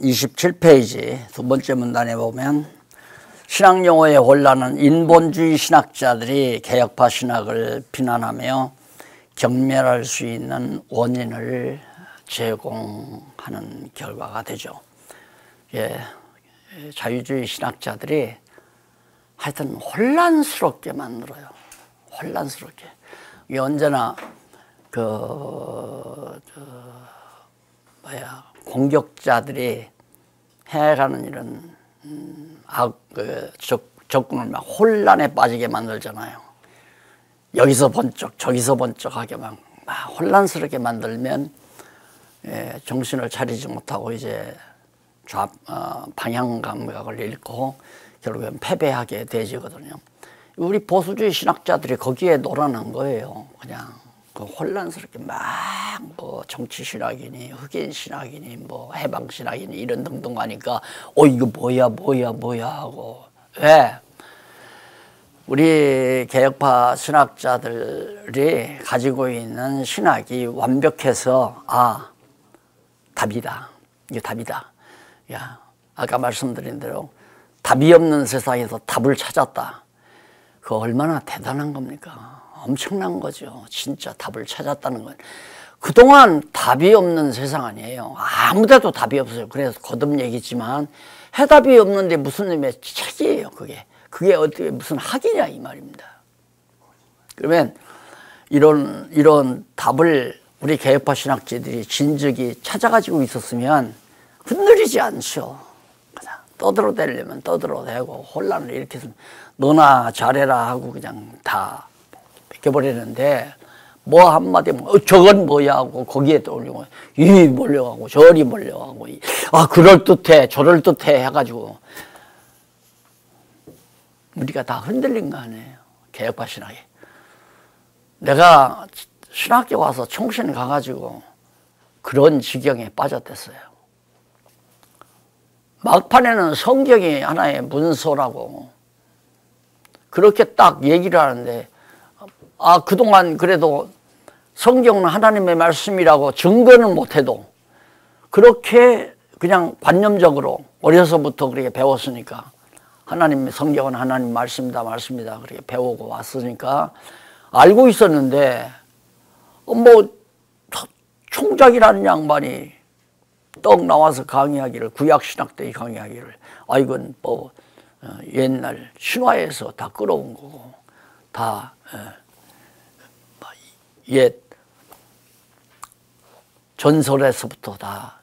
27페이지 두 번째 문단에 보면 신학용어의 혼란은 인본주의 신학자들이 개혁파 신학을 비난하며 경멸할 수 있는 원인을 제공하는 결과가 되죠. 예, 자유주의 신학자들이 하여튼 혼란스럽게 만들어요. 혼란스럽게. 언제나 공격자들이 해가는 이런 적군을 막 혼란에 빠지게 만들잖아요. 여기서 번쩍 저기서 번쩍하게 막 혼란스럽게 만들면 정신을 차리지 못하고 이제 방향 감각을 잃고 결국엔 패배하게 되지거든요. 우리 보수주의 신학자들이 거기에 놀아난 거예요. 그냥 그 혼란스럽게 막 뭐 정치 신학이니 흑인 신학이니 뭐 해방 신학이니 이런 등등 하니까 이거 뭐야 하고. 왜? 우리 개혁파 신학자들이 가지고 있는 신학이 완벽해서 답이다. 이게 답이다. 야, 아까 말씀드린 대로 답이 없는 세상에서 답을 찾았다. 그거 얼마나 대단한 겁니까? 엄청난 거죠. 진짜 답을 찾았다는 건. 그동안 답이 없는 세상 아니에요. 아무데도 답이 없어요. 그래서 거듭 얘기지만 해답이 없는데 무슨 의미의 책이에요. 그게 어떻게 무슨 학이냐 이 말입니다. 그러면 이런 답을 우리 개혁파 신학자들이 진즉이 찾아가지고 있었으면 흔들리지 않죠. 그냥 떠들어대려면 떠들어대고 혼란을 일으켜서 너나 잘해라 하고 그냥 다 뺏겨버리는데 뭐 한마디 저건 뭐야 하고 거기에 떠올리고 이 몰려가고 저리 몰려가고 그럴듯해 저럴듯해 해가지고 우리가 다 흔들린 거 아니에요. 개혁파 신학에. 내가 신학교 와서 총신 가가지고 그런 지경에 빠졌댔어요. 막판에는 성경이 하나의 문서라고 그렇게 딱 얘기를 하는데 그동안 그래도 성경은 하나님의 말씀이라고 증거는 못해도 그렇게 그냥 관념적으로 어려서부터 그렇게 배웠으니까 하나님의 성경은 하나님 말씀이다 그렇게 배우고 왔으니까 알고 있었는데 총작이라는 양반이 떡 나와서 강의하기를 구약신학 때 강의하기를 이건 옛날 신화에서 다 끌어온 거고 다 옛 전설에서부터 다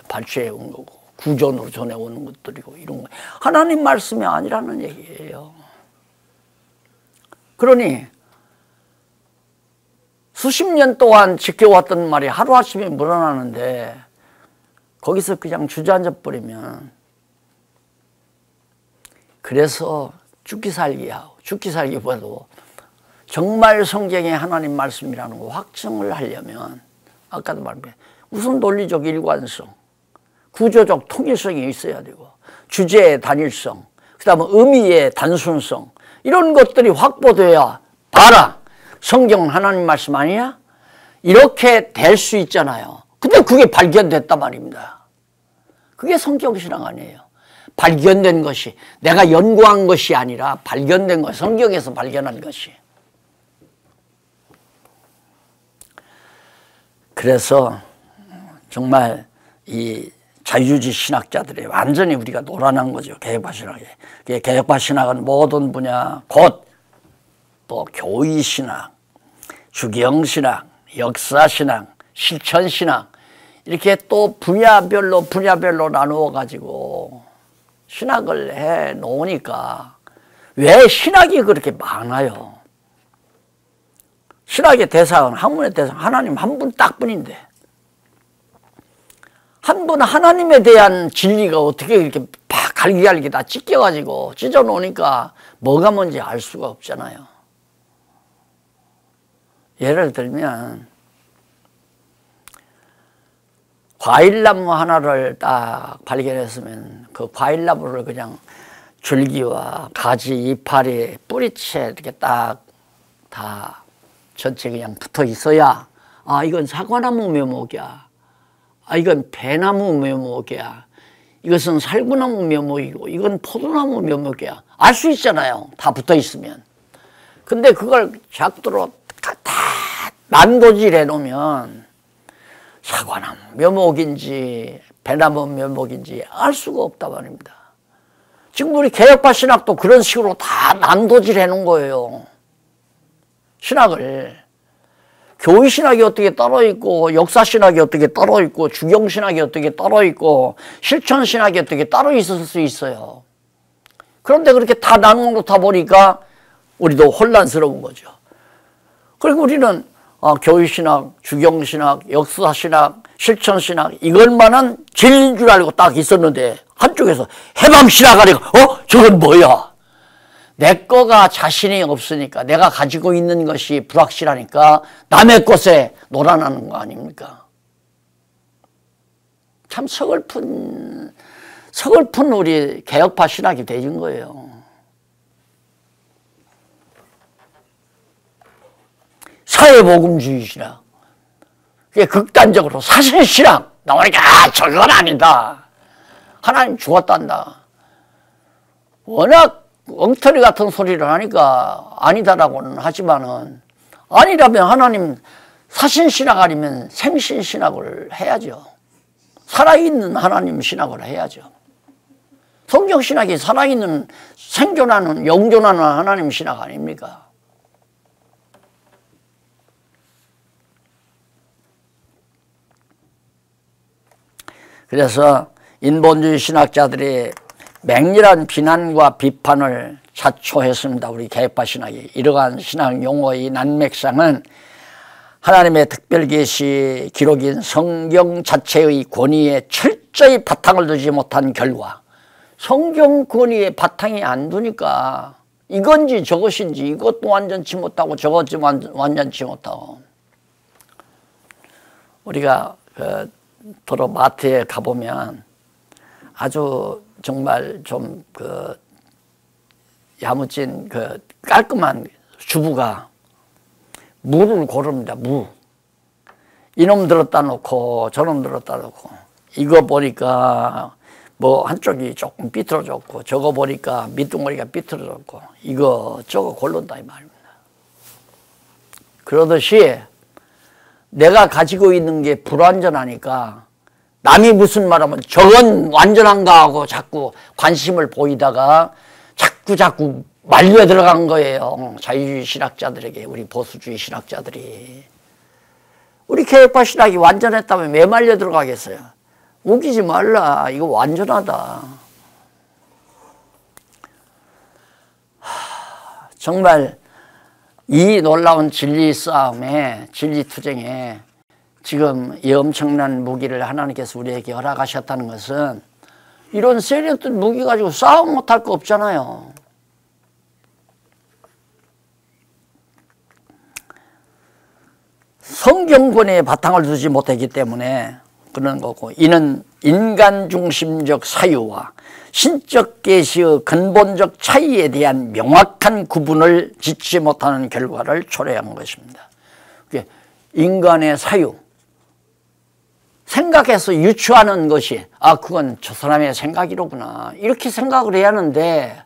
발췌해 온 거고 구전으로 전해오는 것들이고 이런 거 하나님 말씀이 아니라는 얘기예요. 그러니 수십 년 동안 지켜왔던 말이 하루아침에 물어나는데 거기서 그냥 주저앉아 버리면 그래서 죽기 살기보다도 정말 성경의 하나님 말씀이라는 거 확증을 하려면 아까도 말했지만 우선 논리적 일관성, 구조적 통일성이 있어야 되고 주제의 단일성, 그 다음에 의미의 단순성 이런 것들이 확보돼야 봐라 성경은 하나님 말씀 아니냐? 이렇게 될 수 있잖아요. 근데 그게 발견됐단 말입니다. 그게 성경신앙 아니에요. 발견된 것이 내가 연구한 것이 아니라 발견된 것, 성경에서 발견한 것이. 그래서 정말 이 자유주의 신학자들이 완전히 우리가 놀아난 거죠. 개혁파 신학에. 개혁파 신학은 모든 분야 곧 교의신학, 주경신학, 역사신학, 실천신학 이렇게 또 분야별로 나누어 가지고 신학을 해 놓으니까 왜 신학이 그렇게 많아요? 신학의 대상은 학문의 대상 하나님 한 분 딱 뿐인데 한 분 하나님에 대한 진리가 어떻게 이렇게 팍 갈기갈기 다 찢겨가지고 찢어놓으니까 뭐가 뭔지 알 수가 없잖아요. 예를 들면 과일나무 하나를 딱 발견했으면 그 과일나무를 그냥 줄기와 가지, 이파리, 뿌리채 이렇게 딱 다 전체 그냥 붙어 있어야 이건 사과나무 묘목이야. 이건 배나무 묘목이야. 이것은 살구나무 묘목이고 이건 포도나무 묘목이야. 알 수 있잖아요. 다 붙어 있으면. 근데 그걸 작도로 다 난도질해 놓으면 사과나무 묘목인지 배나무 묘목인지 알 수가 없다 말입니다. 지금 우리 개혁파 신학도 그런 식으로 다 난도질해 놓은 거예요. 신학을. 교회 신학이 어떻게 따로 있고 역사 신학이 어떻게 따로 있고 주경 신학이 어떻게 따로 있고 실천 신학이 어떻게 따로 있을 수 있어요. 그런데 그렇게 다 나누어 놓다 보니까 우리도 혼란스러운 거죠. 그리고 우리는 교회 신학, 주경 신학, 역사 신학, 실천 신학 이것만은 진리인 줄 알고 딱 있었는데 한쪽에서 해방 신학 하니까 저건 뭐야? 내 거가 자신이 없으니까 내가 가지고 있는 것이 불확실하니까 남의 것에 놀아나는 거 아닙니까? 참 서글픈 우리 개혁파 신학이 되는 거예요. 사회복음주의 신학. 그게 극단적으로 사실 신학 나오니까 저건 아니다. 하나님 죽었단다. 워낙 엉터리 같은 소리를 하니까 아니다라고는 하지만은 아니라면 하나님 사신신학 아니면 생신신학을 해야죠. 살아있는 하나님 신학을 해야죠. 성경신학이 살아있는 생존하는 영존하는 하나님 신학 아닙니까? 그래서 인본주의 신학자들이 맹렬한 비난과 비판을 자초했습니다. 우리 개혁파 신학이. 이러한 신학 용어의 난맥상은 하나님의 특별 계시 기록인 성경 자체의 권위에 철저히 바탕을 두지 못한 결과 성경 권위에 바탕이 안 두니까 이건지 저것인지 이것도 완전치 못하고 저것도 완전치 못하고 우리가 도로 마트에 가보면 아주 정말 좀 야무진 깔끔한 주부가 무를 고릅니다. 무. 이놈 들었다 놓고 저놈 들었다 놓고 이거 보니까 뭐 한쪽이 조금 삐뚤어졌고 저거 보니까 밑둥어리가 삐뚤어졌고 이거 저거 고른다 이 말입니다. 그러듯이 내가 가지고 있는 게 불완전하니까 남이 무슨 말하면 저건 완전한가 하고 자꾸 관심을 보이다가 자꾸 말려 들어간 거예요. 자유주의 신학자들에게 우리 보수주의 신학자들이. 우리 개혁파 신학이 완전했다면 왜 말려 들어가겠어요? 우기지 말라. 이거 완전하다. 정말 이 놀라운 진리 싸움에 진리 투쟁에 지금 이 엄청난 무기를 하나님께서 우리에게 허락하셨다는 것은 이런 세력들 무기 가지고 싸움 못할 거 없잖아요. 성경권에 바탕을 두지 못했기 때문에 그런 거고 이는 인간 중심적 사유와 신적 계시의 근본적 차이에 대한 명확한 구분을 짓지 못하는 결과를 초래한 것입니다. 인간의 사유 생각해서 유추하는 것이 그건 저 사람의 생각이로구나 이렇게 생각을 해야 하는데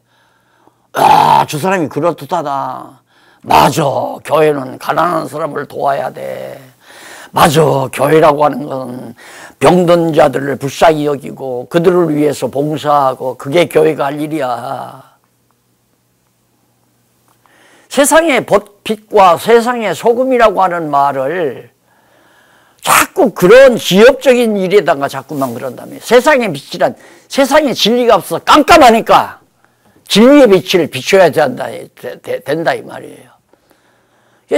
저 사람이 그럴듯하다. 맞아, 교회는 가난한 사람을 도와야 돼. 맞아, 교회라고 하는 건 병든 자들을 불쌍히 여기고 그들을 위해서 봉사하고 그게 교회가 할 일이야. 세상의 빛과 세상의 소금이라고 하는 말을 자꾸 그런 기업적인 일에다가 자꾸만 그런다며. 세상의 빛이란 세상에 진리가 없어서 깜깜하니까 진리의 빛을 비춰야 된다 이 말이에요.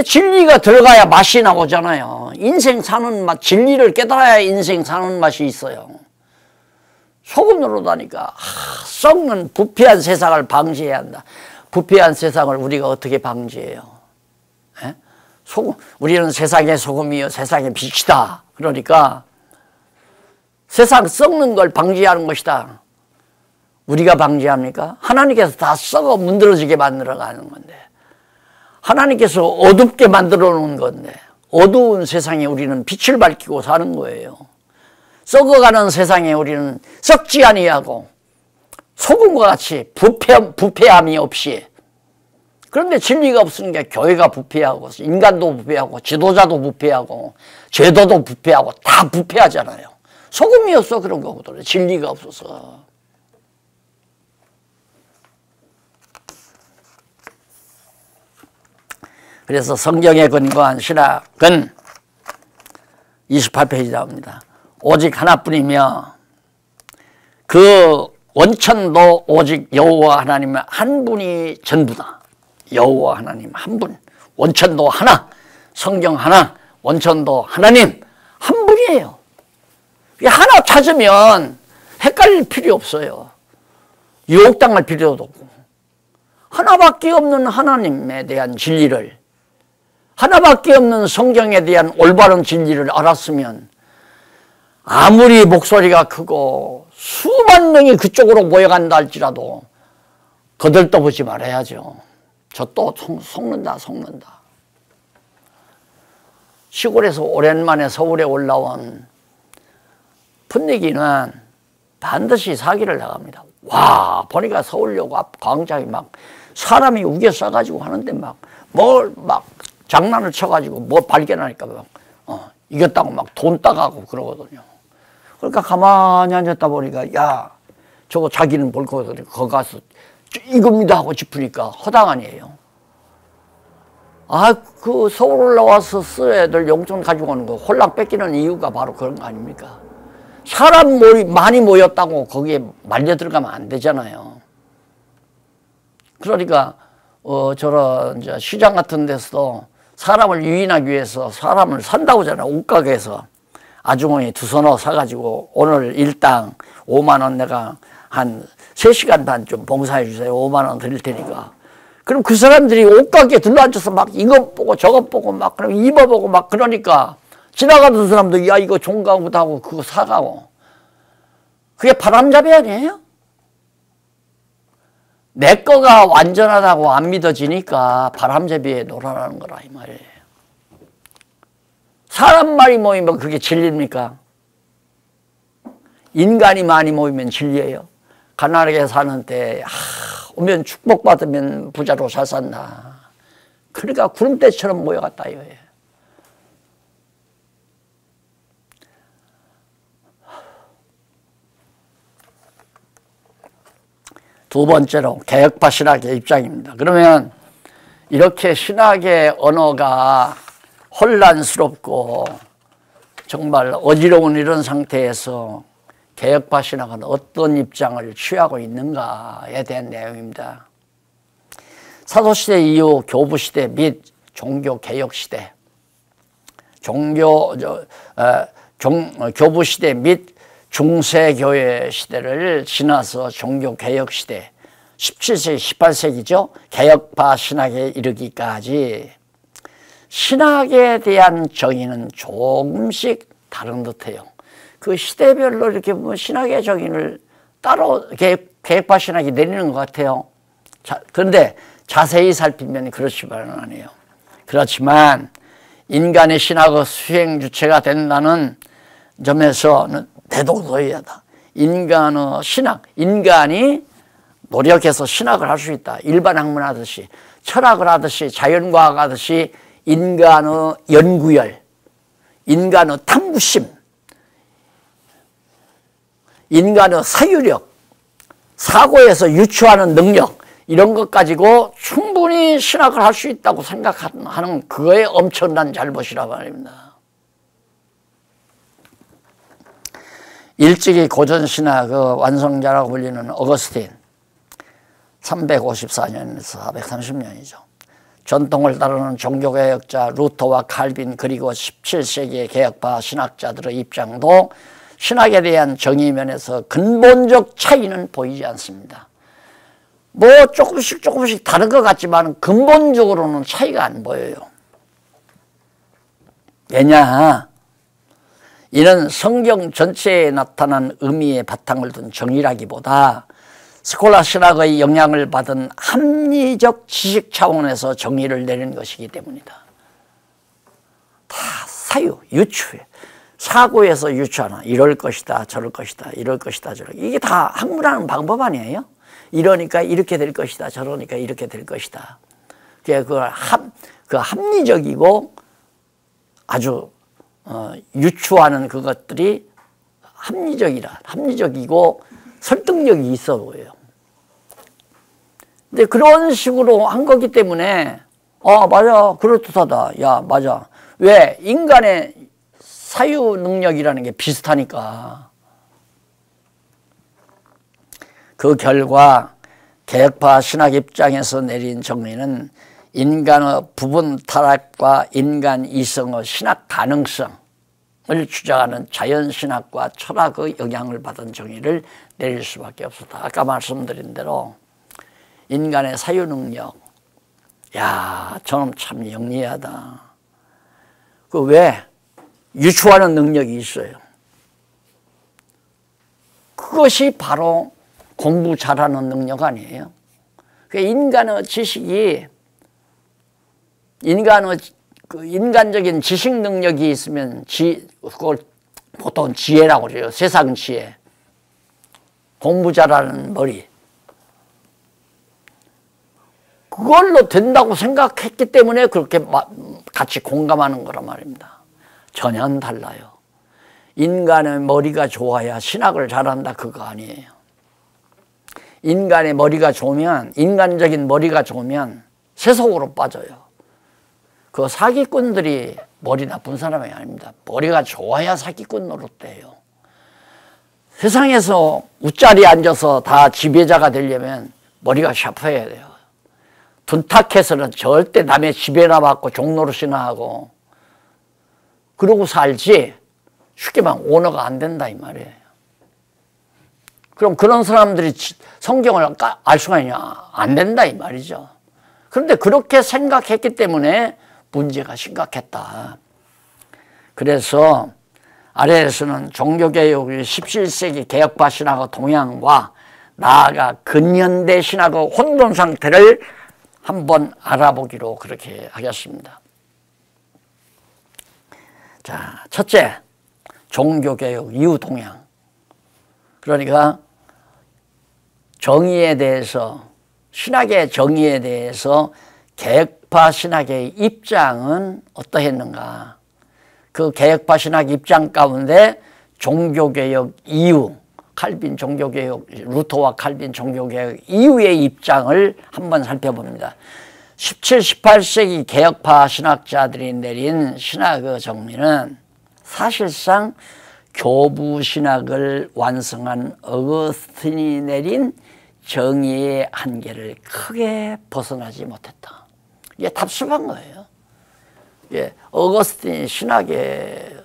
진리가 들어가야 맛이 나오잖아요. 인생 사는 맛, 진리를 깨달아야 인생 사는 맛이 있어요. 소금 노릇하니까 썩는 부패한 세상을 방지해야 한다. 부패한 세상을 우리가 어떻게 방지해요? 에? 소금, 우리는 세상의 소금이요 세상의 빛이다. 그러니까 세상 썩는 걸 방지하는 것이다. 우리가 방지합니까? 하나님께서 다 썩어 문드러지게 만들어가는 건데 하나님께서 어둡게 만들어 놓은 건데 어두운 세상에 우리는 빛을 밝히고 사는 거예요. 썩어가는 세상에 우리는 썩지 아니하고 소금과 같이 부패함이 없이, 그런데 진리가 없으니까 교회가 부패하고 인간도 부패하고 지도자도 부패하고 제도도 부패하고 다 부패하잖아요. 소금이 없어 그런 거거든요. 진리가 없어서. 그래서 성경에 근거한 신학은 28페이지 나옵니다. 오직 하나뿐이며 그 원천도 오직 여호와 하나님 한 분이 전부다. 여호와 하나님 한 분, 원천도 하나, 성경 하나, 원천도 하나님 한 분이에요. 하나 찾으면 헷갈릴 필요 없어요. 유혹당할 필요도 없고, 하나밖에 없는 하나님에 대한 진리를, 하나밖에 없는 성경에 대한 올바른 진리를 알았으면 아무리 목소리가 크고 수만 명이 그쪽으로 모여간다 할지라도 거들떠보지 말아야죠. 저 또 속는다. 시골에서 오랜만에 서울에 올라온 풋내기는 반드시 사기를 나갑니다. 와, 보니까 서울역 앞 광장이 막 사람이 우겨 싸가지고 하는데 막 장난을 쳐가지고 뭐 발견하니까 막 이겼다고 막 돈 따가고 그러거든요. 그러니까 가만히 앉았다 보니까 야, 저거 자기는 볼 거거든요. 거기 가서 이겁니다 하고 짚으니까 허당 아니에요. 그 서울 올라와서 애들 용돈 가지고 오는 거 홀랑 뺏기는 이유가 바로 그런 거 아닙니까? 사람 많이 모였다고 거기에 말려 들어가면 안 되잖아요. 그러니까 저런 이제 시장 같은 데서도 사람을 유인하기 위해서 사람을 산다고 하잖아요. 옷가게에서 아주머니 두 서너 사가지고 오늘 일당 5만 원 내가 한 3시간 반 좀 봉사해 주세요. 5만 원 드릴 테니까. 그럼 그 사람들이 옷가게에 들러앉아서 막 이것 보고 저것 보고 막 그럼 입어보고 막 그러니까 지나가던 사람도 야 이거 종가구도 하고 그거 사가고. 그게 바람잡이 아니에요? 내 거가 완전하다고 안 믿어지니까 바람잡이에 놀아나는 거라 이 말이에요. 사람 많이 모이면 그게 진리입니까? 인간이 많이 모이면 진리예요. 가난하게 사는데 오면 축복받으면 부자로 잘 산다. 그러니까 구름대처럼 모여갔다 이거예요. 두 번째로 개혁파 신학의 입장입니다. 그러면 이렇게 신학의 언어가 혼란스럽고 정말 어지러운 이런 상태에서 개혁파 신학은 어떤 입장을 취하고 있는가에 대한 내용입니다. 사도시대 이후 교부시대 및 종교개혁시대, 교부시대 및 중세교회 시대를 지나서 종교개혁시대, 17세기, 18세기죠. 개혁파 신학에 이르기까지 신학에 대한 정의는 조금씩 다른 듯해요. 그 시대별로 이렇게 보면 신학의 정의를 따로 개혁파 신학이 내리는 것 같아요. 그런데 자세히 살피면 그렇지만은 아니에요. 그렇지만 인간의 신학의 수행 주체가 된다는 점에서는 대동소이하다. 인간의 신학, 인간이 노력해서 신학을 할 수 있다. 일반 학문 하듯이, 철학을 하듯이, 자연과학 하듯이 인간의 연구열, 인간의 탐구심, 인간의 사유력, 사고에서 유추하는 능력, 이런 것 가지고 충분히 신학을 할 수 있다고 생각하는 그거의 엄청난 잘못이라 말입니다. 일찍이 고전신학의 완성자라고 불리는 어거스틴, 354년에서 430년이죠. 전통을 따르는 종교개혁자 루터와 칼빈 그리고 17세기의 개혁파 신학자들의 입장도 신학에 대한 정의면에서 근본적 차이는 보이지 않습니다. 뭐 조금씩 다른 것 같지만 근본적으로는 차이가 안 보여요. 왜냐? 이는 성경 전체에 나타난 의미의 바탕을 둔 정의라기보다 스콜라 신학의 영향을 받은 합리적 지식 차원에서 정의를 내리는 것이기 때문이다. 다 사유, 유추, 사고에서 유추하는 이럴 것이다 저럴 것이다 이럴 것이다 저럴 것이다. 이게 다 학문하는 방법 아니에요? 이러니까 이렇게 될 것이다 저러니까 이렇게 될 것이다. 그 합리적이고 아주 유추하는 그것들이 합리적이고 설득력이 있어 보여요. 근데 그런 식으로 한 거기 때문에 맞아 그럴듯하다. 야 맞아. 왜? 인간의 사유 능력이라는 게 비슷하니까. 그 결과 개혁파 신학 입장에서 내린 정리는 인간의 부분 타락과 인간 이성의 신학 가능성을 주장하는 자연신학과 철학의 영향을 받은 정의를 내릴 수밖에 없었다. 아까 말씀드린 대로 인간의 사유 능력, 야 저놈 참 영리하다. 그 왜? 유추하는 능력이 있어요. 그것이 바로 공부 잘하는 능력 아니에요? 인간의 지식이 인간적인 지식 능력이 있으면 그걸 보통 지혜라고 그래요. 세상 지혜. 공부 잘하는 머리. 그걸로 된다고 생각했기 때문에 그렇게 같이 공감하는 거란 말입니다. 전혀 달라요. 인간의 머리가 좋아야 신학을 잘한다 그거 아니에요. 인간의 머리가 좋으면 인간적인 머리가 좋으면 세속으로 빠져요. 그 사기꾼들이 머리 나쁜 사람이 아닙니다. 머리가 좋아야 사기꾼 노릇돼요. 세상에서 웃자리에 앉아서 다 지배자가 되려면 머리가 샤프해야 돼요. 둔탁해서는 절대 남의 지배나 받고 종노릇이나 하고 그러고 살지 쉽게 말하면 오너가 안 된다 이 말이에요. 그럼 그런 사람들이 성경을 알 수가 있냐? 안 된다 이 말이죠. 그런데 그렇게 생각했기 때문에 문제가 심각했다. 그래서 아래에서는 종교개혁의 17세기 개혁파 신학의 동향과 나아가 근현대 신학의 혼돈 상태를 한번 알아보기로 그렇게 하겠습니다. 자, 첫째, 종교개혁 이후 동향. 그러니까 정의에 대해서, 신학의 정의에 대해서 개혁파 신학의 입장은 어떠했는가. 그 개혁파 신학 입장 가운데 종교개혁 이후, 칼빈 종교개혁, 루터와 칼빈 종교개혁 이후의 입장을 한번 살펴봅니다. 17, 18세기 개혁파 신학자들이 내린 신학의 정리는 사실상 교부신학을 완성한 어거스틴이 내린 정의의 한계를 크게 벗어나지 못했다. 이게 답습한 거예요. 예, 어거스틴이 신학의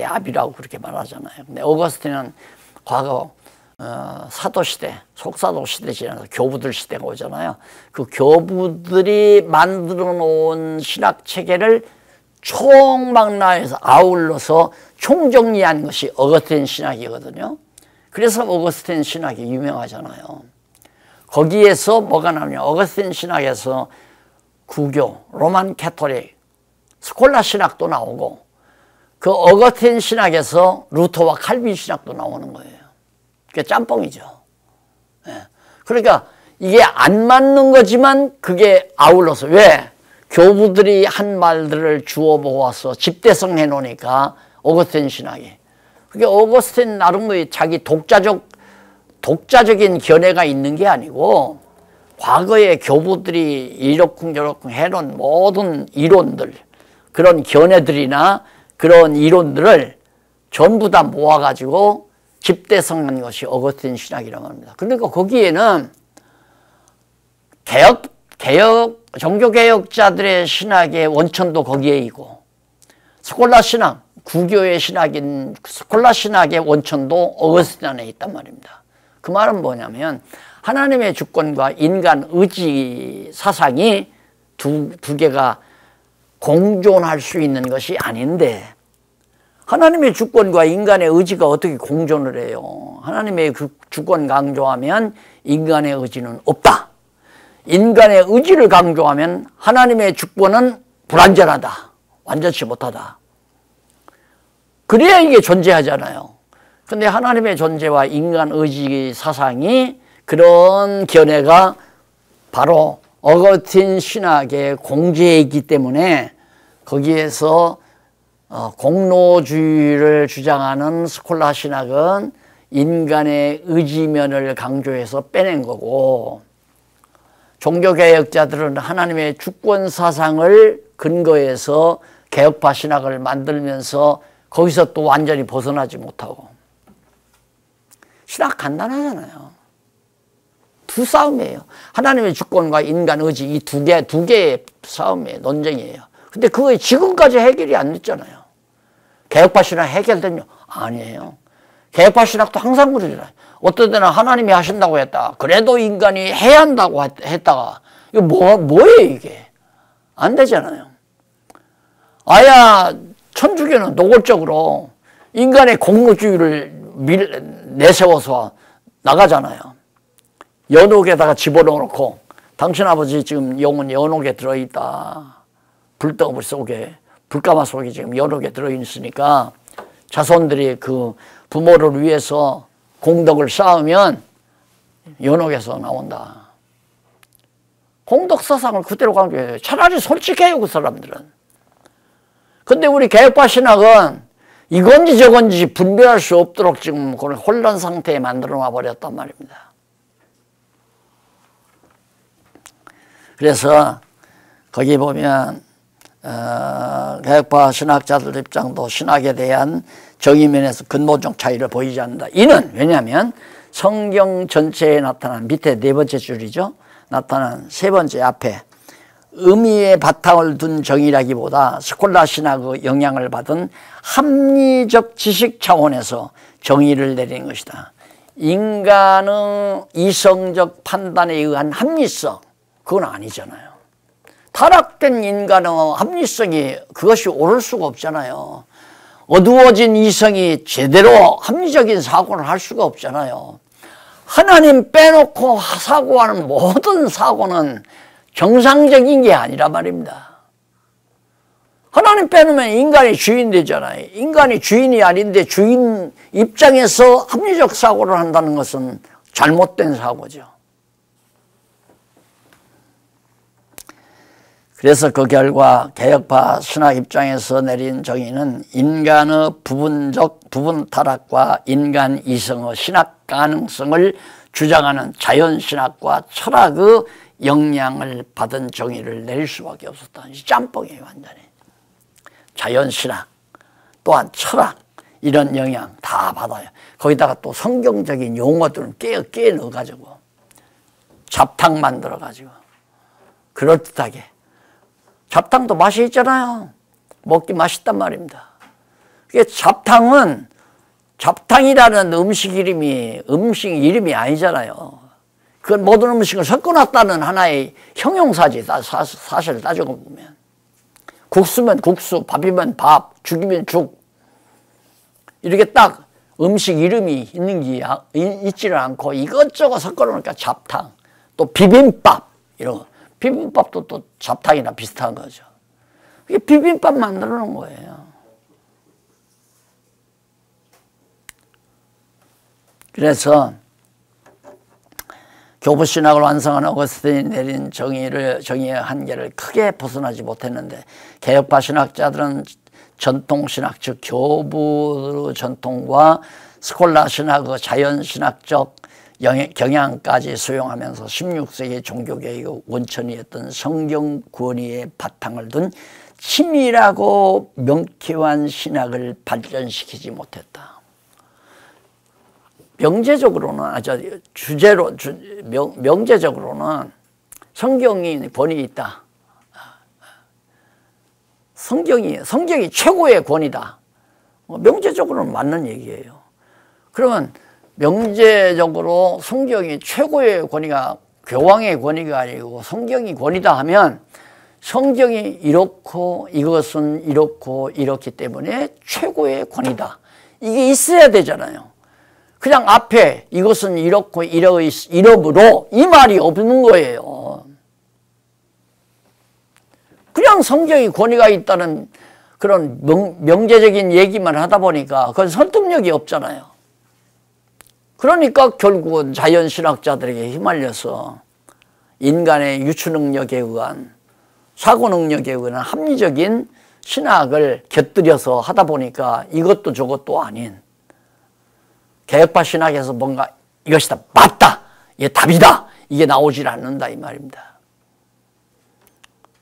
압이라고 그렇게 말하잖아요. 근데 어거스틴은 과거 사도시대, 속사도시대 지나서 교부들 시대가 오잖아요. 그 교부들이 만들어 놓은 신학체계를 총망라해서 아울러서 총정리한 것이 어거스틴 신학이거든요. 그래서 어거스틴 신학이 유명하잖아요. 거기에서 뭐가 나오냐. 어거스틴 신학에서 구교, 로만 캐토릭, 스콜라 신학도 나오고 그 어거스틴 신학에서 루터와 칼빈 신학도 나오는 거예요. 그게 짬뽕이죠. 예. 그러니까 이게 안 맞는 거지만 그게 아울러서 왜? 교부들이 한 말들을 주워 모아서 집대성 해놓으니까 어거스틴 신학이. 그게 어거스틴 나름의 자기 독자적인 견해가 있는 게 아니고 과거에 교부들이 이러쿵저러쿵 해놓은 모든 이론들, 그런 견해들이나 그런 이론들을 전부 다 모아가지고 집대성한 것이 어거스틴 신학이라고 합니다. 그러니까 거기에는 종교개혁자들의 신학의 원천도 거기에 있고 스콜라 신학, 구교의 신학인 스콜라 신학의 원천도 어거스틴 안에 있단 말입니다. 그 말은 뭐냐면 하나님의 주권과 인간 의지 사상이 두 개가 공존할 수 있는 것이 아닌데 하나님의 주권과 인간의 의지가 어떻게 공존을 해요? 하나님의 주권 강조하면 인간의 의지는 없다. 인간의 의지를 강조하면 하나님의 주권은 불완전하다. 완전치 못하다. 그래야 이게 존재하잖아요. 근데 하나님의 존재와 인간 의지 사상이 그런 견해가 바로 어거스틴 신학의 공제이기 때문에 거기에서 공로주의를 주장하는 스콜라 신학은 인간의 의지면을 강조해서 빼낸 거고, 종교개혁자들은 하나님의 주권 사상을 근거해서 개혁파 신학을 만들면서 거기서 또 완전히 벗어나지 못하고. 신학 간단하잖아요. 두 싸움이에요. 하나님의 주권과 인간 의지, 이 두 개의 싸움이에요. 논쟁이에요. 근데 그거 지금까지 해결이 안 됐잖아요. 개혁파 신학 해결됐냐? 아니에요. 개혁파 신학도 항상 그러잖아요. 어떤 때는 하나님이 하신다고 했다. 그래도 인간이 해야 한다고 했다가, 이거 뭐예요, 이게? 안 되잖아요. 아야, 천주교는 노골적으로 인간의 공로주의를 내세워서 나가잖아요. 연옥에다가 집어넣고, 당신 아버지 지금 영은 연옥에 들어있다. 불덩어리 속에, 불가마 속에 지금 연옥에 들어있으니까 자손들이 그 부모를 위해서 공덕을 쌓으면 연옥에서 나온다. 공덕 사상을 그대로 강조해요. 차라리 솔직해요, 그 사람들은. 근데 우리 개혁파 신학은 이건지 저건지 분별할 수 없도록 지금 그런 혼란 상태에 만들어 놔버렸단 말입니다. 그래서 거기 보면 개혁파 신학자들 입장도 신학에 대한 정의면에서 근본적 차이를 보이지 않는다. 이는 왜냐하면 성경 전체에 나타난 밑에 네 번째 줄이죠. 나타난 세 번째 앞에 의미의 바탕을 둔 정의라기보다 스콜라 신학의 영향을 받은 합리적 지식 차원에서 정의를 내리는 것이다. 인간의 이성적 판단에 의한 합리성, 그건 아니잖아요. 타락된 인간의 합리성이 그것이 옳을 수가 없잖아요. 어두워진 이성이 제대로 합리적인 사고를 할 수가 없잖아요. 하나님 빼놓고 사고하는 모든 사고는 정상적인 게 아니란 말입니다. 하나님 빼놓으면 인간이 주인 되잖아요. 인간이 주인이 아닌데 주인 입장에서 합리적 사고를 한다는 것은 잘못된 사고죠. 그래서 그 결과 개혁파 신학 입장에서 내린 정의는 인간의 부분 타락과 인간 이성의 신학 가능성을 주장하는 자연신학과 철학의 영향을 받은 정의를 내릴 수밖에 없었다. 짬뽕이에요, 완전히. 자연신학 또한 철학 이런 영향 다 받아요. 거기다가 또 성경적인 용어들은 깨 넣어가지고 잡탕 만들어가지고 그럴듯하게. 잡탕도 맛이 있잖아요. 먹기 맛있단 말입니다. 그게 잡탕이라는 음식 이름이 아니잖아요. 그건 모든 음식을 섞어놨다는 하나의 형용사지, 사실 따지고 보면. 국수면 국수, 밥이면 밥, 죽이면 죽. 이렇게 딱 음식 이름이 있는 게 있지를 않고 이것저것 섞어놓으니까 잡탕. 또 비빔밥, 이런 거. 비빔밥도 또 잡탕이나 비슷한 거죠. 이게 비빔밥 만들어 놓은 거예요. 그래서 교부신학을 완성한 어거스틴이 내린 정의의 한계를 크게 벗어나지 못했는데 개혁파 신학자들은 전통신학 즉 교부 전통과 스콜라 신학의 자연신학적 경향까지 수용하면서 16세기 종교개혁의 원천이었던 성경 권위의 바탕을 둔 치밀하고 명쾌한 신학을 발전시키지 못했다. 명제적으로는 성경이 권위 있다. 성경이 최고의 권위다. 명제적으로는 맞는 얘기예요. 그러면 명제적으로 성경이 최고의 권위가 교황의 권위가 아니고 성경이 권위다 하면 성경이 이렇고 이것은 이렇고 이렇기 때문에 최고의 권위다. 이게 있어야 되잖아요. 그냥 앞에 이것은 이렇고 이러므로 이 말이 없는 거예요. 그냥 성경이 권위가 있다는 그런 명제적인 얘기만 하다 보니까 그건 설득력이 없잖아요. 그러니까 결국은 자연신학자들에게 휘말려서 인간의 유추 능력에 의한 사고 능력에 의한 합리적인 신학을 곁들여서 하다 보니까 이것도 저것도 아닌 개혁파 신학에서 뭔가 이것이다, 맞다, 이게 답이다, 이게 나오질 않는다 이 말입니다.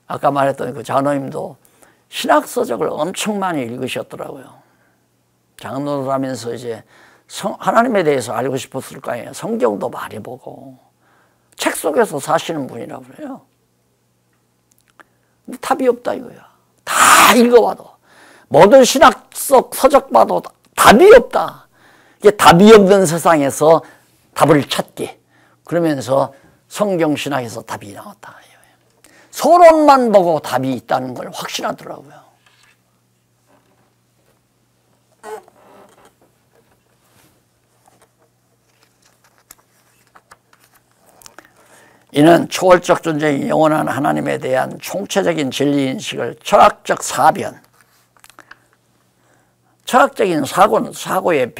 아까 말했던 그 장로님도 신학서적을 엄청 많이 읽으셨더라고요. 장로라면서 이제 하나님에 대해서 알고 싶었을 거 아니에요. 성경도 많이 보고 책 속에서 사시는 분이라고 그래요. 근데 답이 없다 이거야. 다 읽어봐도 모든 신학적 서적 봐도 답이 없다. 이게 답이 없는 세상에서 답을 찾기. 그러면서 성경신학에서 답이 나왔다. 서론만 보고 답이 있다는 걸 확신하더라고요. 이는 초월적 존재인 영원한 하나님에 대한 총체적인 진리인식을 철학적 사변, 철학적인 사고는 사고의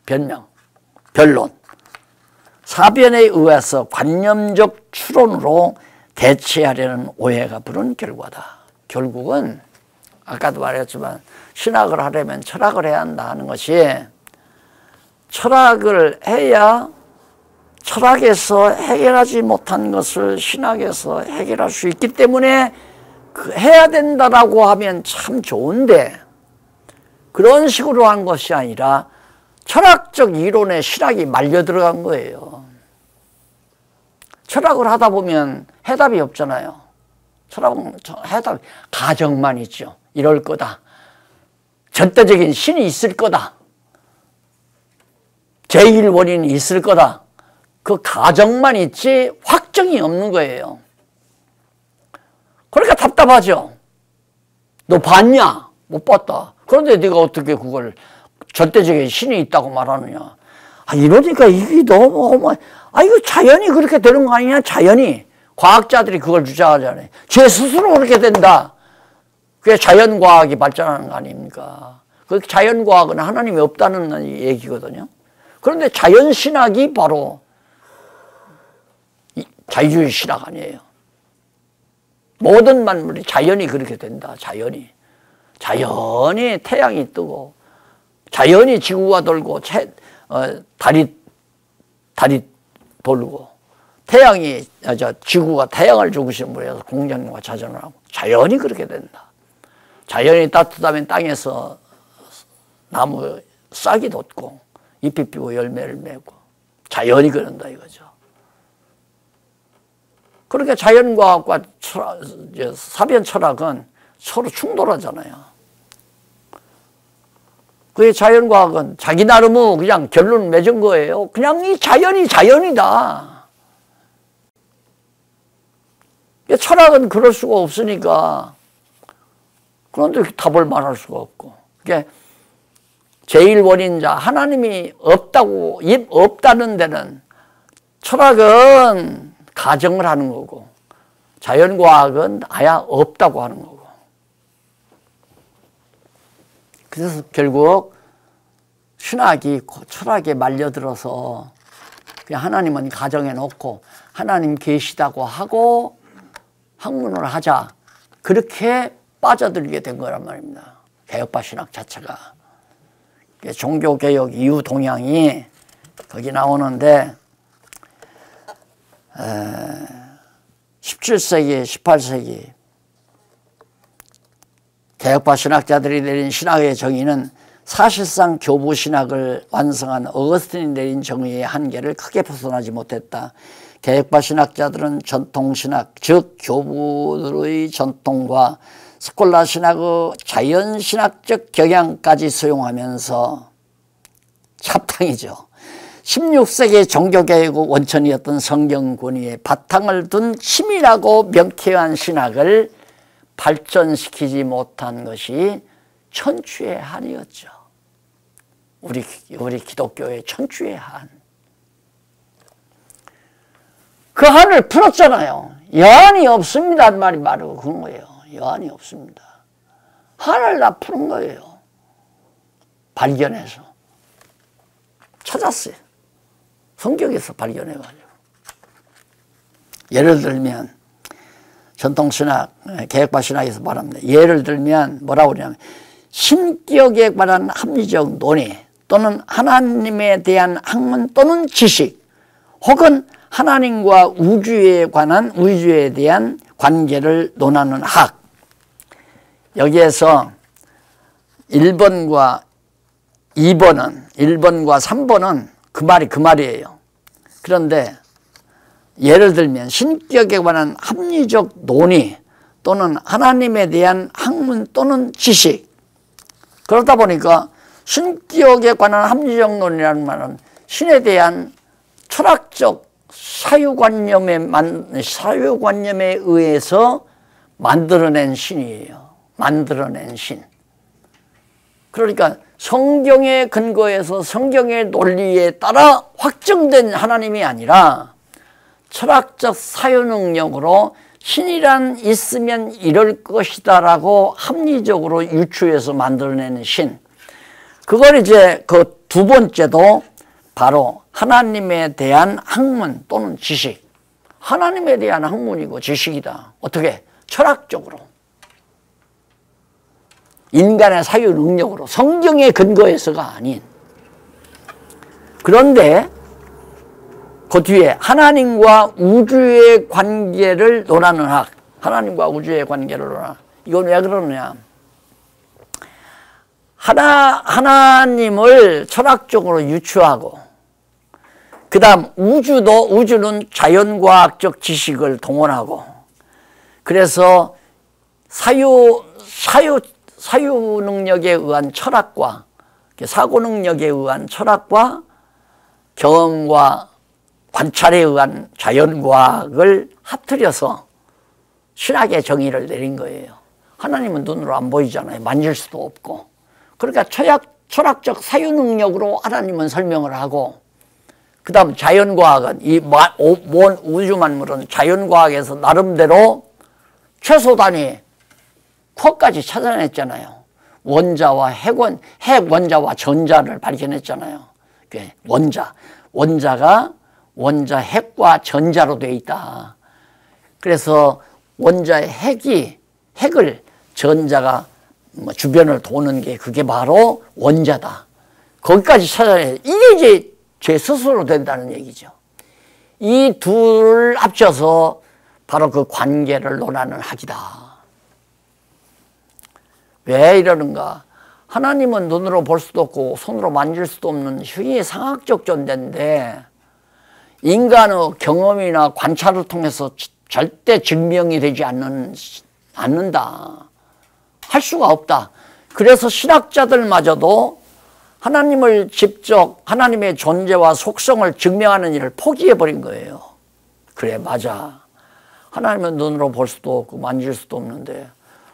변명, 변론, 사변에 의해서 관념적 추론으로 대체하려는 오해가 부른 결과다. 결국은 아까도 말했지만 신학을 하려면 철학을 해야 한다 하는 것이 철학을 해야 철학에서 해결하지 못한 것을 신학에서 해결할 수 있기 때문에 해야 된다라고 하면 참 좋은데 그런 식으로 한 것이 아니라 철학적 이론에 신학이 말려 들어간 거예요. 철학을 하다 보면 해답이 없잖아요. 철학은 해답, 가정만 있죠. 이럴 거다. 절대적인 신이 있을 거다. 제1원인이 있을 거다. 그 가정만 있지 확정이 없는 거예요. 그러니까 답답하죠. 너 봤냐? 못 봤다. 그런데 네가 어떻게 그걸 절대적인 신이 있다고 말하느냐. 이러니까 이게 너무 이거 자연이 그렇게 되는 거 아니냐. 자연이. 과학자들이 그걸 주장하잖아요. 제 스스로 그렇게 된다. 그게 자연과학이 발전하는 거 아닙니까? 그 자연과학은 하나님이 없다는 얘기거든요. 그런데 자연신학이 바로 자유주의 신학 아니에요. 모든 만물이 자연이 그렇게 된다. 자연이 태양이 뜨고 자연이 지구가 돌고 달이 돌고 지구가 태양을 중심으로 해서 공전과 자전을 하고 자연이 그렇게 된다. 자연이 따뜻하면 땅에서 나무 싹이 돋고 잎이 피고 열매를 맺고 자연이 그런다 이거죠. 그러니까 자연과학과 사변 철학은 서로 충돌하잖아요. 그게 자연과학은 자기 나름의 그냥 결론을 맺은 거예요. 그냥 이 자연이 자연이다. 철학은 그럴 수가 없으니까 그런데 답을 말할 수가 없고 그게 제1원인자 하나님이 없다는 데는 철학은 가정을 하는 거고 자연과학은 아예 없다고 하는 거고 그래서 결국 신학이 철학에 말려들어서 그냥 하나님은 가정해 놓고 하나님 계시다고 하고 학문을 하자 그렇게 빠져들게 된 거란 말입니다. 개혁파 신학 자체가. 종교개혁 이후 동향이 거기 나오는데 17세기, 18세기 개혁파 신학자들이 내린 신학의 정의는 사실상 교부신학을 완성한 어거스틴이 내린 정의의 한계를 크게 벗어나지 못했다. 개혁파 신학자들은 전통신학, 즉 교부들의 전통과 스콜라 신학의 자연신학적 경향까지 수용하면서 합탕이죠. 16세기 종교개혁의 원천이었던 성경권위에 바탕을 둔 치밀하고 명쾌한 신학을 발전시키지 못한 것이 천추의 한이었죠. 우리 기독교의 천추의 한. 그 한을 풀었잖아요. 여한이 없습니다. 말이 바로 그런 거예요. 여한이 없습니다. 하나를 다 푸는 거예요. 발견해서. 찾았어요. 성경에서 발견해가지고. 예를 들면 전통신학, 개혁파신학에서 말합니다. 예를 들면 뭐라고 그러냐면 신격에 관한 합리적 논의 또는 하나님에 대한 학문 또는 지식 혹은 하나님과 우주에 대한 관계를 논하는 학. 여기에서 1번과 2번은 1번과 3번은 그 말이에요. 그런데 예를 들면 신격에 관한 합리적 논의 또는 하나님에 대한 학문 또는 지식. 그러다 보니까 신격에 관한 합리적 논의라는 말은 신에 대한 철학적 사유관념에 의해서 만들어낸 신이에요. 만들어낸 신. 그러니까 성경의 근거에서 성경의 논리에 따라 확정된 하나님이 아니라 철학적 사유 능력으로 신이란 있으면 이럴 것이다 라고 합리적으로 유추해서 만들어내는 신. 그걸 이제 그 두 번째도 바로 하나님에 대한 학문 또는 지식. 하나님에 대한 학문이고 지식이다. 어떻게? 철학적으로. 인간의 사유 능력으로. 성경의 근거에서가 아닌. 그런데 그 뒤에 하나님과 우주의 관계를 논하는 학. 하나님과 우주의 관계를 논하는 학. 이건 왜 그러느냐. 하나님을 철학적으로 유추하고 그 다음 우주는 자연과학적 지식을 동원하고 그래서 사유 능력에 의한 철학과 사고 능력에 의한 철학과 경험과 관찰에 의한 자연과학을 합틀려서 신학의 정의를 내린 거예요. 하나님은 눈으로 안 보이잖아요. 만질 수도 없고. 그러니까 철학적 사유 능력으로 하나님은 설명을 하고 그 다음 자연과학은 이 우주 만물은 자연과학에서 나름대로 최소 단위 쿼까지 찾아냈잖아요. 원자와 핵 원자와 전자를 발견했잖아요. 원자가 원자 핵과 전자로 되어 있다. 그래서 원자의 핵을 전자가 주변을 도는 게 그게 바로 원자다. 거기까지 찾아내. 이게 이제 제 스스로 된다는 얘기죠. 이 둘을 합쳐서 바로 그 관계를 논하는 학이다. 왜 이러는가? 하나님은 눈으로 볼 수도 없고 손으로 만질 수도 없는 흉의 상학적 존재인데 인간의 경험이나 관찰을 통해서 절대 증명이 되지 않는다. 할 수가 없다. 그래서 신학자들마저도 하나님을 직접 하나님의 존재와 속성을 증명하는 일을 포기해버린 거예요. 그래 맞아. 하나님은 눈으로 볼 수도 없고 만질 수도 없는데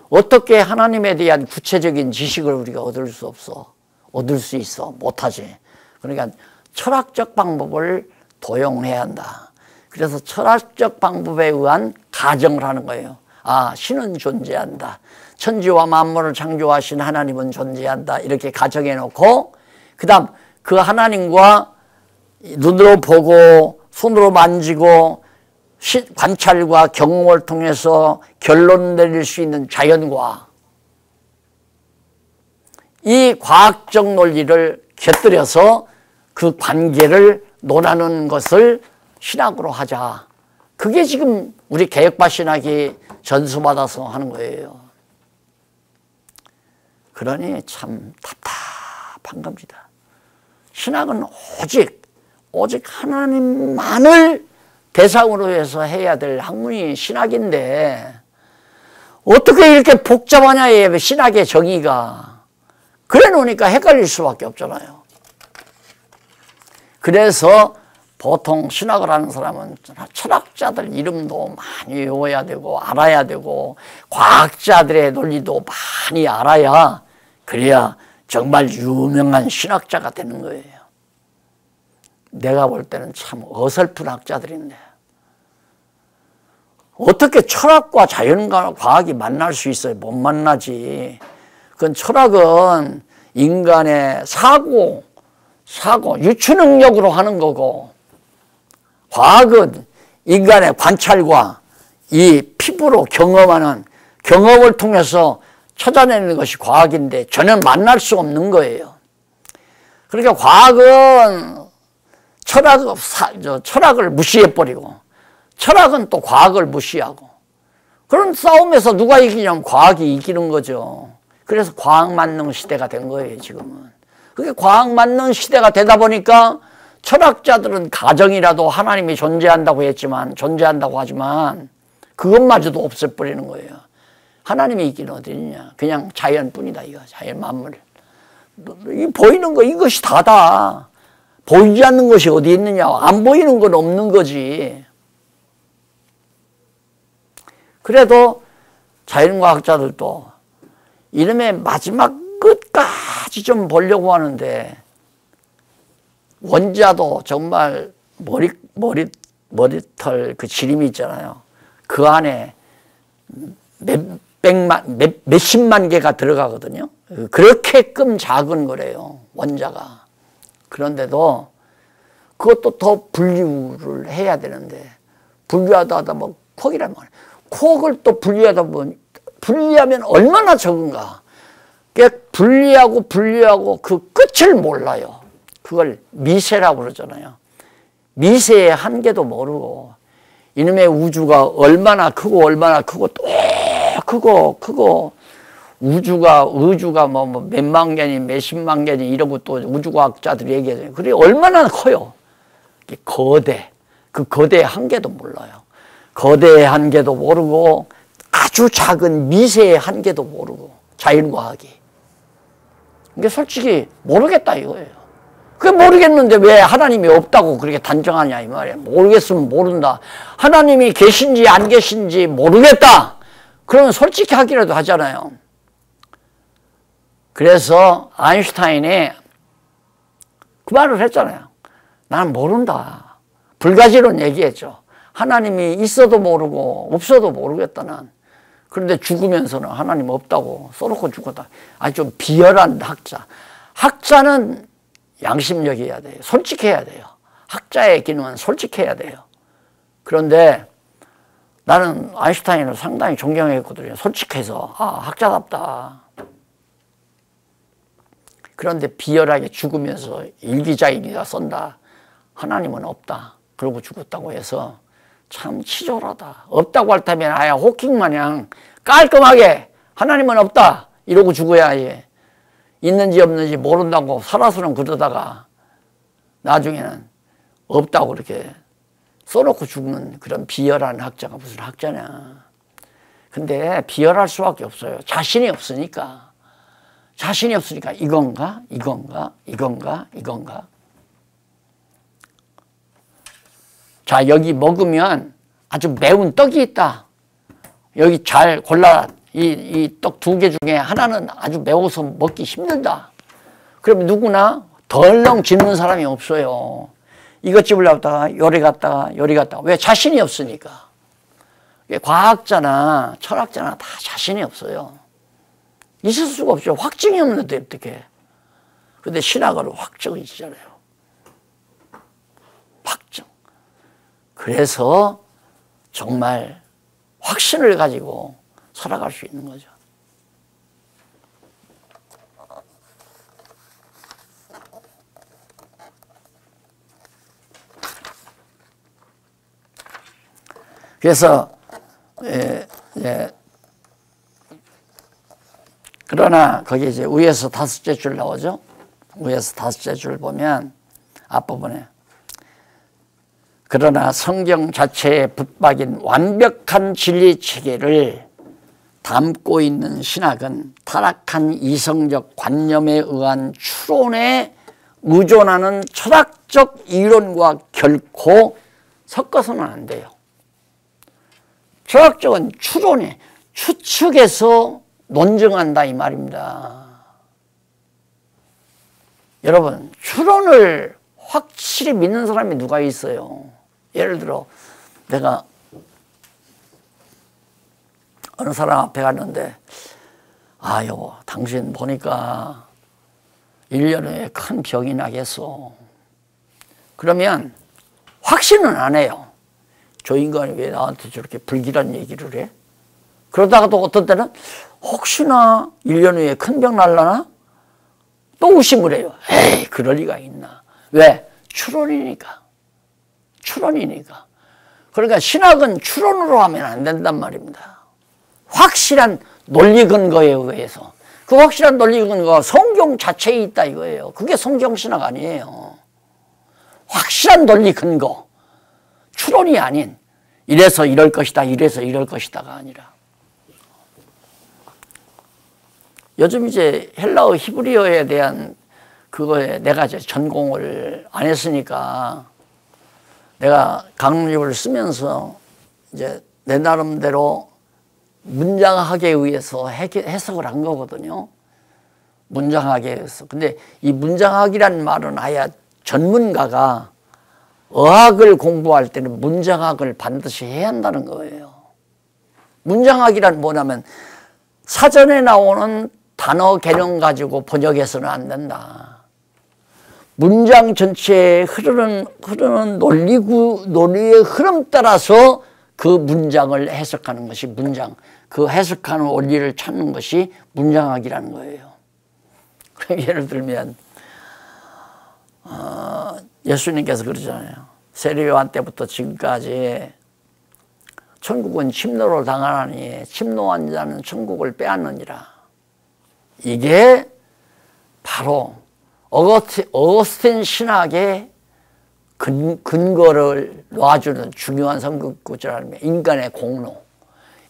어떻게 하나님에 대한 구체적인 지식을 우리가 얻을 수 있어? 못하지. 그러니까 철학적 방법을 도용해야 한다. 그래서 철학적 방법에 의한 가정을 하는 거예요. 아, 신은 존재한다. 천지와 만물을 창조하신 하나님은 존재한다. 이렇게 가정해 놓고 그 다음 그 하나님과 눈으로 보고 손으로 만지고 관찰과 경험을 통해서 결론 내릴 수 있는 자연과학. 이 과학적 논리를 곁들여서 그 관계를 논하는 것을 신학으로 하자. 그게 지금 우리 개혁파 신학이 전수받아서 하는 거예요. 그러니 참 답답한 겁니다. 신학은 오직 하나님만을 대상으로 해서 해야 될 학문이 신학인데 어떻게 이렇게 복잡하냐 이 신학의 정의가. 그래 놓으니까 헷갈릴 수밖에 없잖아요. 그래서 보통 신학을 하는 사람은 철학자들 이름도 많이 외워야 되고 알아야 되고 과학자들의 논리도 많이 알아야 그래야 정말 유명한 신학자가 되는 거예요. 내가 볼 때는 참 어설픈 학자들인데 어떻게 철학과 자연과 과학이 만날 수 있어요? 못 만나지. 그건 철학은 인간의 사고, 유추 능력으로 하는 거고, 과학은 인간의 관찰과 이 피부로 경험하는 경험을 통해서 찾아내는 것이 과학인데 전혀 만날 수 없는 거예요. 그러니까 과학은 철학을 무시해버리고 철학은 또 과학을 무시하고 그런 싸움에서 누가 이기냐면 과학이 이기는 거죠. 그래서 과학 만능 시대가 된 거예요, 지금은. 그게 과학 만능 시대가 되다 보니까 철학자들은 가정이라도 하나님이 존재한다고 하지만 그것마저도 없애버리는 거예요. 하나님의 있기는 어디 있냐. 그냥 자연뿐이다, 이거. 자연 만물. 이 보이는 거 이것이 다다. 보이지 않는 것이 어디 있느냐. 안 보이는 건 없는 거지. 그래도 자연과학자들도 이놈의 마지막 끝까지 좀 보려고 하는데 원자도 정말 머리털 그 지름이 있잖아요. 그 안에 몇십만 개가 들어가거든요. 그렇게끔 작은 거래요, 원자가. 그런데도 그것도 더 분류를 해야 되는데 분류하다 뭐 콕이란 말이에요. 콕을 또 분리하면 얼마나 적은가. 분리하고 그 끝을 몰라요. 그걸 미세라고 그러잖아요. 미세의 한계도 모르고 이놈의 우주가 얼마나 크고 또 크고 의주가 뭐 몇만 개니 몇십만 개니 이러고 또 우주과학자들이 얘기하잖아요. 그래 얼마나 커요. 그 거대의 한계도 몰라요. 거대의 한계도 모르고 아주 작은 미세의 한계도 모르고 자연과학이. 이게 솔직히 모르겠다 이거예요. 그게 모르겠는데 왜 하나님이 없다고 그렇게 단정하냐 이 말이에요. 모르겠으면 모른다. 하나님이 계신지 안 계신지 모르겠다. 그러면 솔직히 하기라도 하잖아요. 그래서 아인슈타인이 그 말을 했잖아요. 나는 모른다. 불가지론 얘기했죠. 하나님이 있어도 모르고 없어도 모르겠다 난. 그런데 죽으면서는 하나님 없다고 써놓고 죽었다. 아주 좀 비열한 학자. 학자는 양심적이어야 돼요. 솔직해야 돼요. 학자의 기능은 솔직해야 돼요. 그런데 나는 아인슈타인을 상당히 존경했거든요. 솔직해서 학자답다. 그런데 비열하게 죽으면서 일기자인이다 쓴다. 하나님은 없다. 그러고 죽었다고 해서 참 치졸하다. 없다고 할 테면 아야 호킹 마냥 깔끔하게 하나님은 없다. 이러고 죽어야 해. 있는지 없는지 모른다고 살아서는 그러다가 나중에는 없다고 그렇게 써놓고 죽는 그런 비열한 학자가 무슨 학자냐. 근데 비열할 수밖에 없어요. 자신이 없으니까 이건가? 자, 여기 먹으면 아주 매운 떡이 있다. 여기 잘 골라. 이 떡 두 개 중에 하나는 아주 매워서 먹기 힘들다. 그러면 누구나 덜렁 짖는 사람이 없어요. 이것 집으려다가 요리 갔다가. 왜? 자신이 없으니까. 과학자나 철학자나 다 자신이 없어요. 있을 수가 없죠. 확증이 없는데 어떻게. 근데 신학은 확증이 있잖아요. 확증. 그래서 정말 확신을 가지고 살아갈 수 있는 거죠. 그래서 그러나 거기 이제 위에서 다섯째 줄 나오죠. 위에서 다섯째 줄 보면 앞부분에 그러나 성경 자체에 붙박인 완벽한 진리 체계를 담고 있는 신학은 타락한 이성적 관념에 의한 추론에 의존하는 철학적 이론과 결코 섞어서는 안 돼요. 철학적은 추론에 추측해서 논증한다 이 말입니다. 여러분 추론을 확실히 믿는 사람이 누가 있어요? 예를 들어 내가 어느 사람 앞에 갔는데, 아유, 당신 보니까 1년 후에 큰 병이 나겠어. 그러면 확신은 안 해요. 저 인간이 왜 나한테 저렇게 불길한 얘기를 해? 그러다가도 어떤 때는 혹시나 1년 후에 큰 병 날라나? 또 의심을 해요. 에이, 그럴 리가 있나. 왜? 추론이니까. 추론이니까. 그러니까 신학은 추론으로 하면 안 된단 말입니다. 확실한 논리 근거에 의해서. 그 확실한 논리 근거가 성경 자체에 있다 이거예요. 그게 성경 신학 아니에요. 확실한 논리 근거. 추론이 아닌 이래서 이럴 것이다, 이래서 이럴 것이다가 아니라. 요즘 이제 헬라어 히브리어에 대한 그거에 내가 이제 전공을 안 했으니까 내가 강론집을 쓰면서 이제 내 나름대로 문장학에 의해서 해석을 한 거거든요. 문장학에 의해서. 근데 이 문장학이란 말은 아예 전문가가 어학을 공부할 때는 문장학을 반드시 해야 한다는 거예요. 문장학이란 뭐냐면 사전에 나오는 단어 개념 가지고 번역해서는 안 된다. 문장 전체에 흐르는 논리의 흐름 따라서 그 문장을 해석하는 것이 문장, 그 해석하는 원리를 찾는 것이 문장학이라는 거예요. 그럼 예를 들면 예수님께서 그러잖아요. 세례요한 때부터 지금까지 천국은 침노를 당하나니 침노한 자는 천국을 빼앗느니라. 이게 바로 어거스틴 신학의 근거를 놔주는 중요한 성경구절이라면 인간의 공로,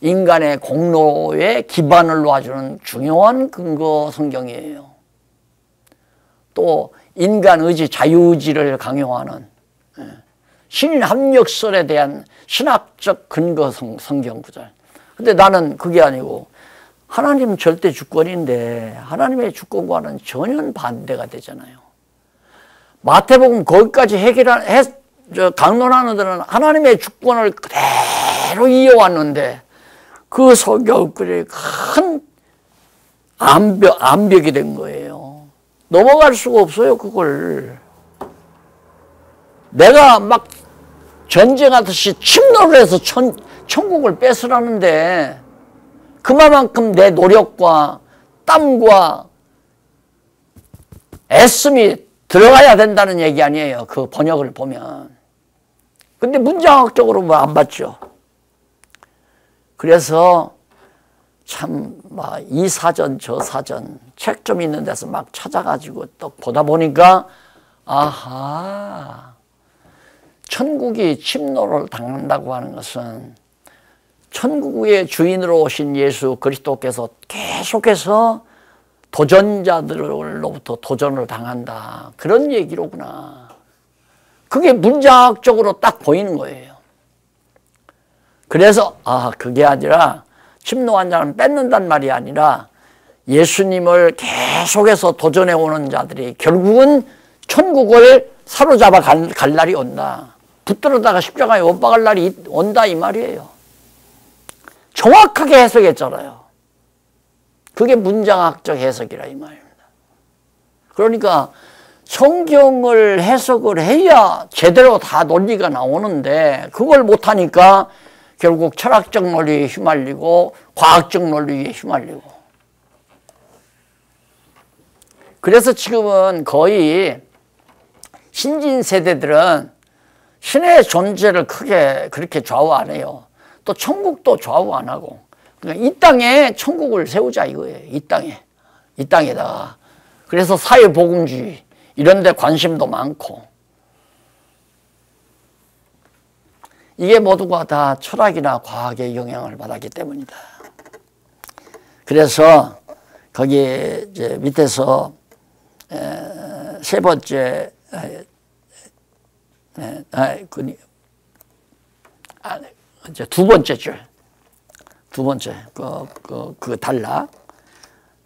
인간의 공로에 기반을 놔주는 중요한 근거 성경이에요. 또 인간 의지, 자유의지를 강요하는 신인 합력설에 대한 신학적 근거 성경 구절. 근데 나는 그게 아니고 하나님은 절대 주권인데 하나님의 주권과는 전혀 반대가 되잖아요. 마태복음 거기까지 강론하는 데는 하나님의 주권을 그대로 이어왔는데 그 성경글이 큰 암벽이 된 거예요. 넘어갈 수가 없어요, 그걸. 내가 막 전쟁하듯이 침노를 해서 천국을 뺏으라는데 그만큼 내 노력과 땀과 애씀이 들어가야 된다는 얘기 아니에요. 그 번역을 보면. 근데 문장학적으로 뭐 안 받죠. 그래서 참 막 이 사전 저 사전 책 좀 있는 데서 막 찾아가지고 또 보다 보니까 아하, 천국이 침노를 당한다고 하는 것은 천국의 주인으로 오신 예수 그리스도께서 계속해서 도전자들로부터 도전을 당한다. 그런 얘기로구나. 그게 문장학적으로 딱 보이는 거예요. 그래서 그게 아니라 침노한 자는 뺏는단 말이 아니라 예수님을 계속해서 도전해 오는 자들이 결국은 천국을 사로잡아 갈 날이 온다. 붙들어다가 십자가에 못 박을 날이 온다 이 말이에요. 정확하게 해석했잖아요. 그게 문장학적 해석이라 이 말입니다. 그러니까 성경을 해석을 해야 제대로 다 논리가 나오는데 그걸 못하니까 결국 철학적 논리에 휘말리고 과학적 논리에 휘말리고. 그래서 지금은 거의 신진 세대들은 신의 존재를 크게 그렇게 좌우 안 해요. 또 천국도 좌우 안 하고. 그러니까 이 땅에 천국을 세우자 이거예요. 이 땅에다가. 그래서 사회복음주의 이런 데 관심도 많고. 이게 모두가 다 철학이나 과학의 영향을 받았기 때문이다. 그래서 거기 이제 밑에서 세 번째 이제 두 번째 줄. 두 번째, 그 단락.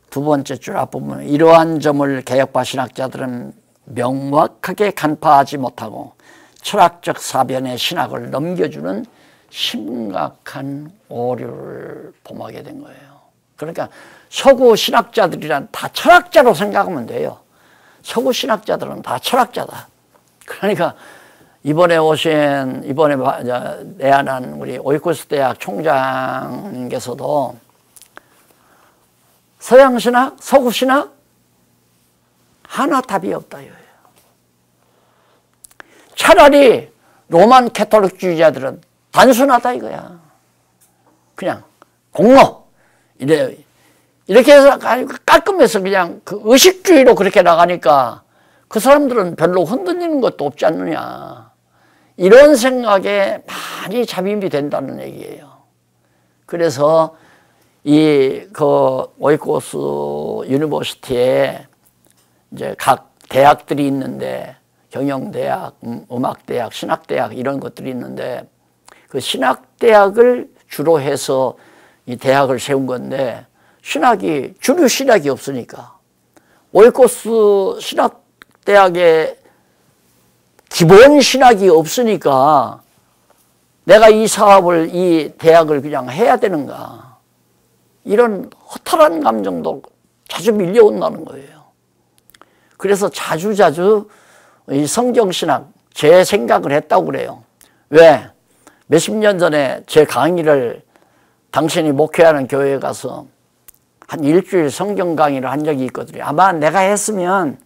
두 번째 줄 앞부분. 이러한 점을 개혁파 신학자들은 명확하게 간파하지 못하고 철학적 사변의 신학을 넘겨주는 심각한 오류를 범하게 된 거예요. 그러니까 서구 신학자들이란 다 철학자로 생각하면 돼요. 서구 신학자들은 다 철학자다. 그러니까 이번에 내한한 우리 오이쿠스 대학 총장님께서도 서양 신학, 서구 신학 하나 답이 없다 이거예요. 차라리 로만 캐톨릭주의자들은 단순하다 이거야. 그냥 공로 이렇게 해서 깔끔해서 그냥 그 의식주의로 그렇게 나가니까 그 사람들은 별로 흔들리는 것도 없지 않느냐. 이런 생각에 많이 잡입이 된다는 얘기예요. 그래서 오이쿠스 유니버시티에 이제 각 대학들이 있는데 경영대학, 음악대학, 신학대학 이런 것들이 있는데 그 신학대학을 주로 해서 이 대학을 세운 건데 주류 신학이 없으니까 오이쿠스 신학대학에 기본 신학이 없으니까 내가 이 사업을, 이 대학을 그냥 해야 되는가. 이런 허탈한 감정도 자주 밀려온다는 거예요. 그래서 자주자주 이 성경신학, 제 생각을 했다고 그래요. 왜? 몇십 년 전에 제 강의를 당신이 목회하는 교회에 가서 한 일주일 성경 강의를 한 적이 있거든요. 아마 내가 했으면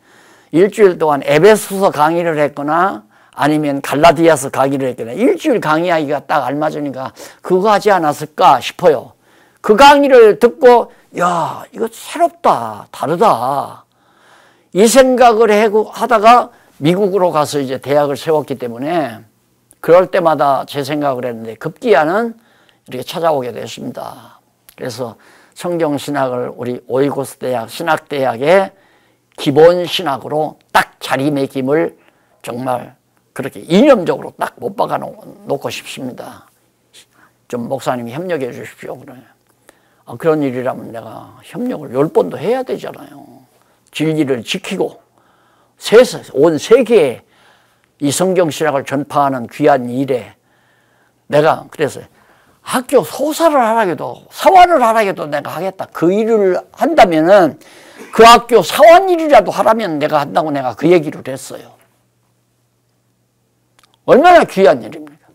일주일 동안 에베소서 강의를 했거나 아니면 갈라디아서 강의를 했거나 일주일 강의하기가 딱 알맞으니까 그거 하지 않았을까 싶어요. 그 강의를 듣고 야 이거 새롭다 다르다 이 생각을 하다가 미국으로 가서 이제 대학을 세웠기 때문에 그럴 때마다 제 생각을 했는데 급기야는 이렇게 찾아오게 됐습니다. 그래서 성경신학을 우리 오이쿠스 대학 신학대학의 기본 신학으로 딱 자리매김을 정말 그렇게 이념적으로 딱 못 박아 놓고 싶습니다. 좀 목사님이 협력해 주십시오. 그러면. 그런 일이라면 내가 협력을 10번도 해야 되잖아요. 진리를 지키고 온 세계에 이 성경신학을 전파하는 귀한 일에 내가 그래서 학교 소사를 하라게도 사활을 하라게도 내가 하겠다. 그 일을 한다면은 그 학교 사원 일이라도 하라면 내가 한다고 내가 그 얘기를 했어요. 얼마나 귀한 일입니까?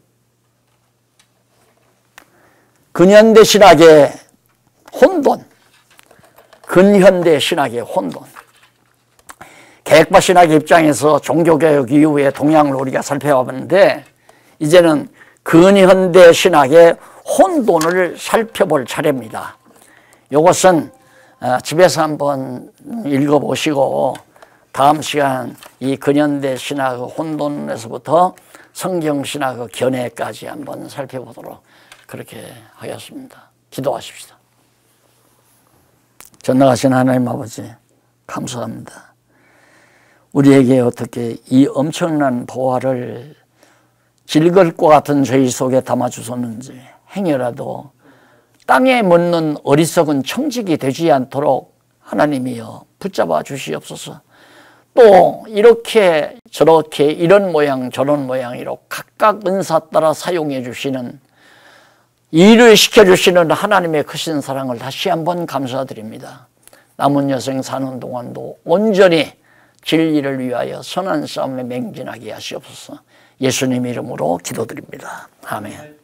근현대 신학의 혼돈, 근현대 신학의 혼돈. 계획파 신학의 입장에서 종교개혁 이후의 동향을 우리가 살펴봤는데 이제는 근현대 신학의 혼돈을 살펴볼 차례입니다. 이것은 집에서 한번 읽어보시고 다음 시간 이 근현대 신학의 혼돈에서부터 성경신학의 견해까지 한번 살펴보도록 그렇게 하겠습니다. 기도하십시다. 전능하신 하나님 아버지 감사합니다. 우리에게 어떻게 이 엄청난 보화를 질것과 같은 저희 속에 담아주셨는지 행여라도 땅에 묻는 어리석은 청직이 되지 않도록 하나님이여 붙잡아 주시옵소서. 또 이렇게 저렇게 이런 모양 저런 모양으로 각각 은사 따라 사용해 주시는 일을 시켜주시는 하나님의 크신 사랑을 다시 한번 감사드립니다. 남은 여생 사는 동안도 온전히 진리를 위하여 선한 싸움에 맹진하게 하시옵소서. 예수님 이름으로 기도드립니다. 아멘.